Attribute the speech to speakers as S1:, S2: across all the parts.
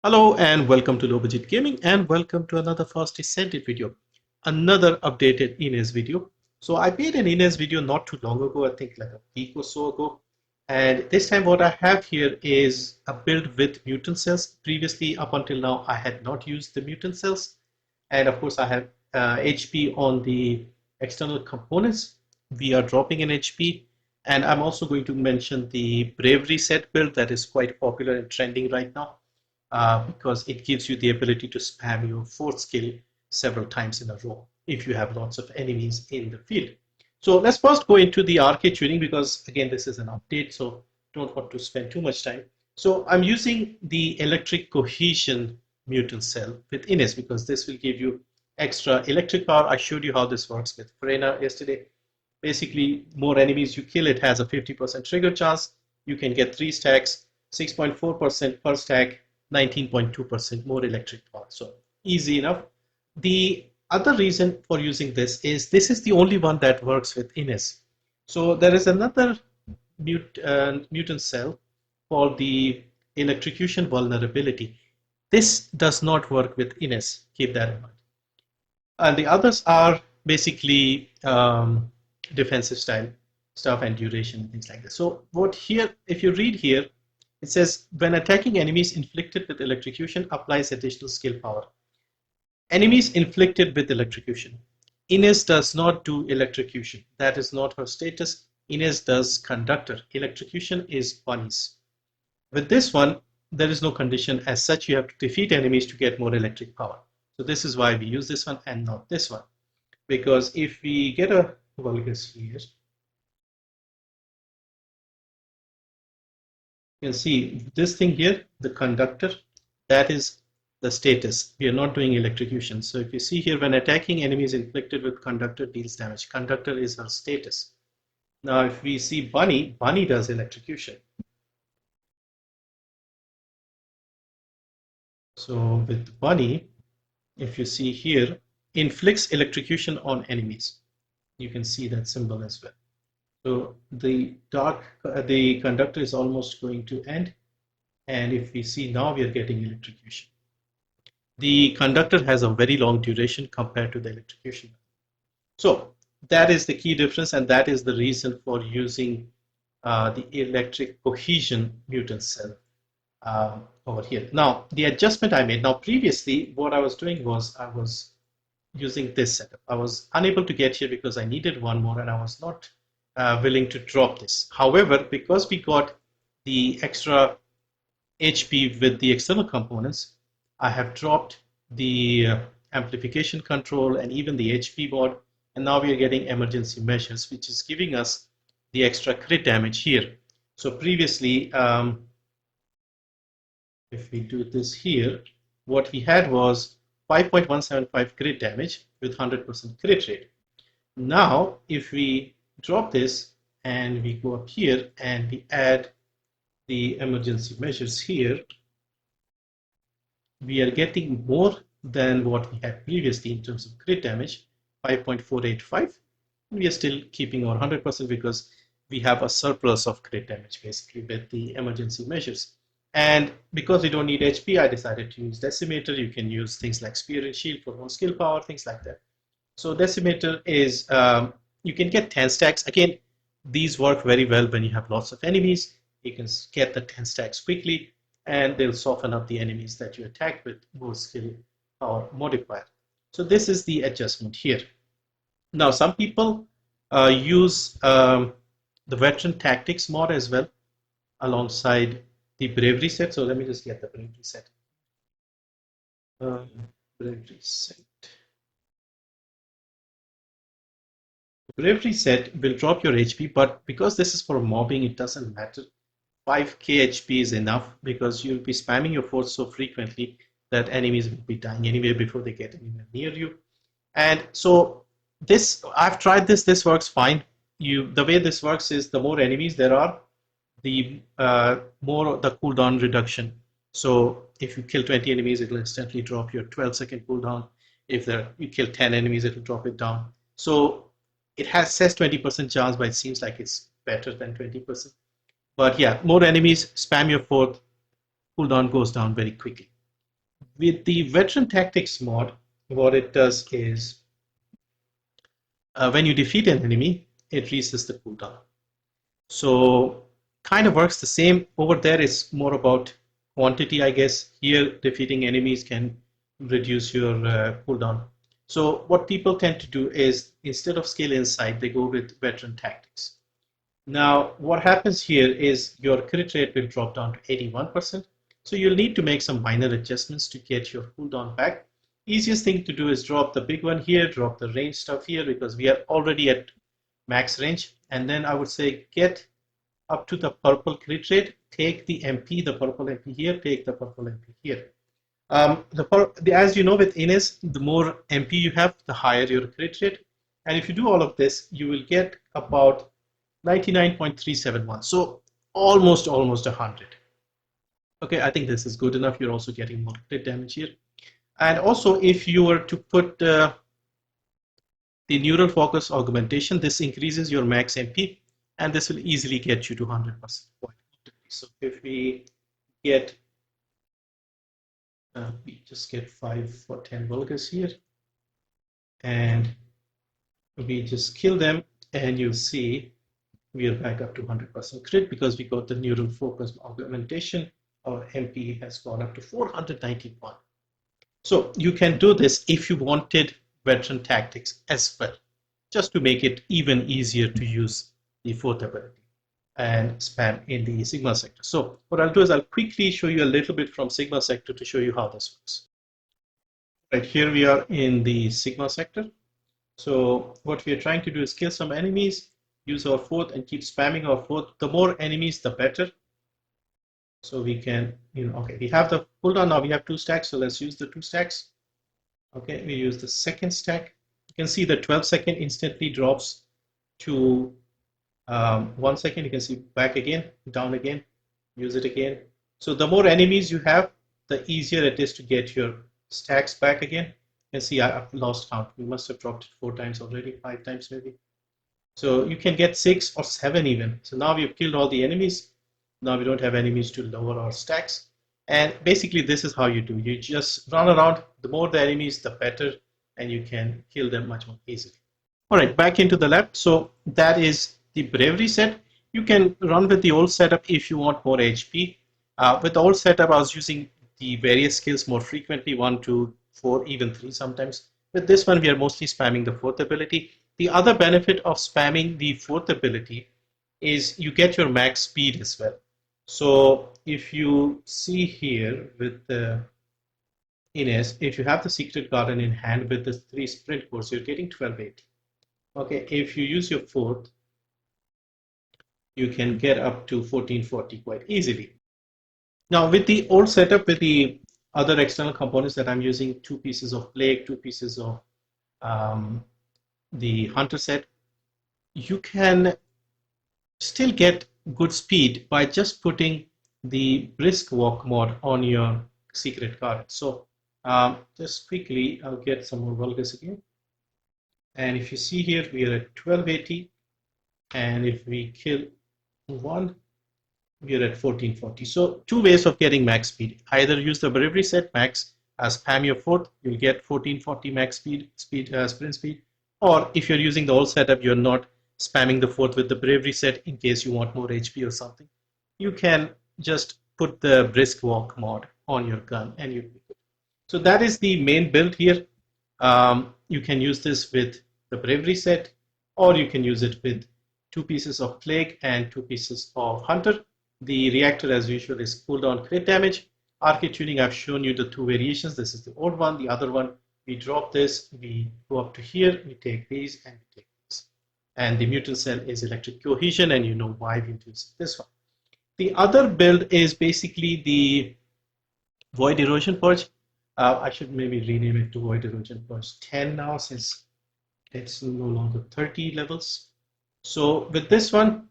S1: Hello and welcome to Low Budget Gaming and welcome to another fast Descendant video, another updated Ines video. So I made an Ines video not too long ago, I think like a week or so ago. And this time what I have here is a build with mutant cells. Previously up until now I had not used the mutant cells. And of course I have HP on the external components. We are dropping an HP. And I'm also going to mention the Bravery Set Build that is quite popular and trending right now. Because it gives you the ability to spam your fourth skill several times in a row if you have lots of enemies in the field. So let's first go into the Arche tuning because again this is an update, so don't want to spend too much time. So I'm using the electric cohesion mutant cell with Ines because this will give you extra electric power. I showed you how this works with Frena yesterday. Basically, more enemies you kill, it has a 50% trigger chance. You can get 3 stacks, 6.4% per stack, 19.2% more electric power. So easy enough. The other reason for using this is the only one that works with Ines. So there is another mutant cell called the electrocution vulnerability. This does not work with Ines. Keep that in mind. And the others are basically defensive style stuff and duration and things like that. So what here, if you read here, it says, when attacking enemies inflicted with electrocution, applies additional skill power. Enemies inflicted with electrocution. Ines does not do electrocution. That is not her status. Ines does conductor. Electrocution is bunnies. With this one, there is no condition as such. You have to defeat enemies to get more electric power. So this is why we use this one and not this one. Because if we get a Vulgus here, you can see this thing here, the conductor, that is the status. We are not doing electrocution. So if you see here, when attacking enemies inflicted with conductor deals damage, conductor is our status. Now if we see bunny, bunny does electrocution. So with bunny, if you see here, inflicts electrocution on enemies. You can see that symbol as well. So the conductor is almost going to end. And if we see now, we are getting electrocution. The conductor has a very long duration compared to the electrocution. So that is the key difference, and that is the reason for using the electric cohesion mutant cell over here. Now, the adjustment I made, now previously what I was doing was I was using this setup. I was unable to get here because I needed one more and I was not willing to drop this. However, because we got the extra HP with the external components, I have dropped the amplification control and even the HP board, and now we are getting emergency measures, which is giving us the extra crit damage here. So previously, if we do this here, what we had was 5.175 crit damage with 100% crit rate. Now, if we drop this and we go up here and we add the emergency measures here, we are getting more than what we had previously in terms of crit damage, 5.485. We are still keeping our 100% because we have a surplus of crit damage basically with the emergency measures. And because we don't need HP, I decided to use Decimator. You can use things like Spear and Shield for more skill power, things like that. So Decimator is, you can get 10 stacks. Again, these work very well when you have lots of enemies. You can get the 10 stacks quickly and they'll soften up the enemies that you attack with more skill power modifier. So this is the adjustment here. Now, some people use the Veteran Tactics mod as well alongside the Bravery set. So let me just get the Bravery set. Bravery set. Bravery set will drop your HP, but because this is for mobbing, it doesn't matter. 5k HP is enough because you'll be spamming your force so frequently that enemies will be dying anyway before they get anywhere near you. And so this, I've tried this. This works fine. The way this works is the more enemies there are, the more the cooldown reduction. So if you kill 20 enemies, it will instantly drop your 12-second cooldown. If you kill 10 enemies, it will drop it down. So it says 20% chance, but it seems like it's better than 20%. But yeah, more enemies, spam your fourth, cooldown goes down very quickly. With the Veteran Tactics mod, what it does is when you defeat an enemy, it resets the cooldown. So kind of works the same. Over there, it's more about quantity, I guess. Here, defeating enemies can reduce your cooldown. So what people tend to do is instead of skill insight, they go with Veteran Tactics. Now, what happens here is your crit rate will drop down to 81%. So you'll need to make some minor adjustments to get your cooldown back. Easiest thing to do is drop the big one here, drop the range stuff here because we are already at max range. And then I would say get up to the purple crit rate, take the MP, the purple MP here, take the purple MP here. As you know with Ines, the more MP you have, the higher your crit rate. And if you do all of this, you will get about 99.371. So almost 100. Okay, I think this is good enough. You're also getting more crit damage here. And also, if you were to put the neural focus augmentation, this increases your max MP, and this will easily get you to 100%. So if we get, we just get 5 for 10 Vulgus here, and we just kill them, and you'll see we are back up to 100% crit because we got the neural focus augmentation. Our MP has gone up to 491. So you can do this if you wanted Veteran Tactics as well, just to make it even easier to use the fourth ability and spam in the Sigma sector. So what I'll do is I'll quickly show you a little bit from Sigma sector to show you how this works. Right, here we are in the Sigma sector. So what we are trying to do is kill some enemies, use our fourth and keep spamming our fourth. The more enemies, the better. So we can, okay, we have the cooldown now, we have 2 stacks, so let's use the 2 stacks. Okay, we use the second stack. You can see the 12 second instantly drops to 1 second. You can see back again, down again, use it again. So the more enemies you have, the easier it is to get your stacks back again. You can see I've lost count. We must have dropped it 4 times already, 5 times maybe. So you can get 6 or 7 even. So now we've killed all the enemies. Now we don't have enemies to lower our stacks. And basically this is how you do. You just run around. The more the enemies, the better. And you can kill them much more easily. All right, back into the lab. So that is the Bravery set. You can run with the old setup if you want more HP. With the old setup, I was using the various skills more frequently, 1, 2, 4, even 3 sometimes. With this one, we are mostly spamming the fourth ability. The other benefit of spamming the fourth ability is you get your max speed as well. So if you see here with the Ines, if you have the Secret Garden in hand with the 3 sprint course, you're getting 1280. Okay, if you use your fourth, you can get up to 1440 quite easily. Now with the old setup, with the other external components that I'm using, 2 pieces of Plague, 2 pieces of the Hunter set, you can still get good speed by just putting the Brisk Walk mod on your Secret Garden. So just quickly, I'll get some more Vulgus again. And if you see here, we are at 1280. And if we kill 1, we are at 1440. So 2 ways of getting max speed. Either use the Bravery Set Max, spam your fourth, you'll get 1440 max sprint speed. Or if you're using the old setup, you're not spamming the fourth with the Bravery Set in case you want more HP or something. You can just put the Brisk Walk mod on your gun and you'll be good. So that is the main build here. You can use this with the Bravery Set, or you can use it with 2 pieces of Plague and 2 pieces of Hunter. The Reactor, as usual, is cooldown crit damage. Arche Tuning, I've shown you the 2 variations. This is the old one. The other one, we drop this, we go up to here, we take these, and we take this. And the Mutant Cell is Electric Cohesion, and you know why we use this one. The other build is basically the Void Erosion Purge. I should maybe rename it to Void Erosion Purge 10 now, since it's no longer 30 levels. So with this one,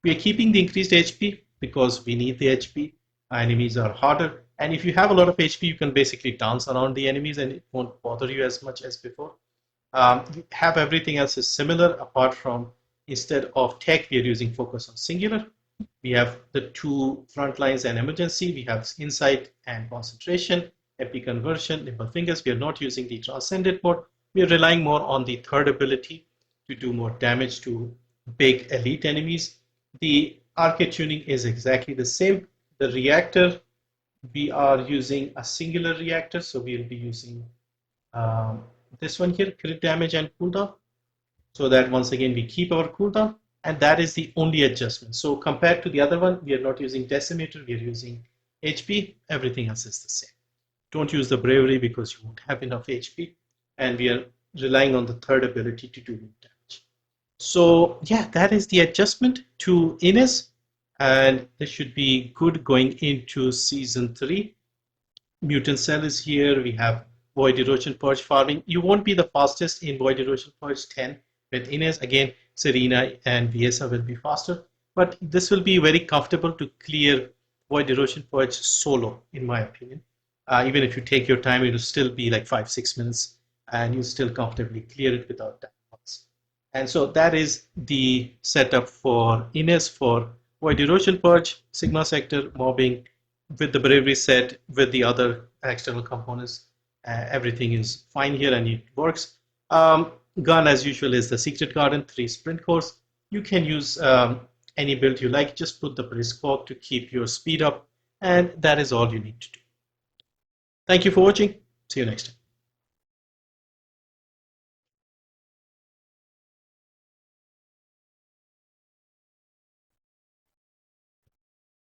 S1: we are keeping the increased HP because we need the HP. Our enemies are harder. And if you have a lot of HP, you can basically dance around the enemies and it won't bother you as much as before. Have everything else is similar, apart from instead of tech, we are using focus on singular. We have the 2 front lines and emergency. We have insight and concentration. MP conversion, nimble fingers. We are not using the Descendant mode. We are relying more on the third ability to do more damage to big elite enemies. The Arche tuning is exactly the same. The reactor, we are using a singular reactor, so we'll be using this one here, crit damage and cooldown, so that once again we keep our cooldown, and that is the only adjustment. So compared to the other one, we are not using decimator, we are using HP. Everything else is the same. Don't use the bravery because you won't have enough HP, and we are relying on the third ability to do damage. So yeah, that is the adjustment to Ines, and this should be good going into season 3. Mutant Cell is here. We have Void Erosion Purge farming. You won't be the fastest in Void Erosion Purge 10 with Ines. Again, Serena and Viesa will be faster, but this will be very comfortable to clear Void Erosion Purge solo, in my opinion. Even if you take your time, it will still be like 5-6 minutes, and you still comfortably clear it without that. And so that is the setup for Ines for Void Erosion Purge, Sigma Sector, mobbing, with the bravery set, with the other external components. Everything is fine here and it works. Gun, as usual, is the Secret Garden, 3 sprint cores. You can use any build you like. Just put the brisk walk to keep your speed up, and that is all you need to do. Thank you for watching. See you next time.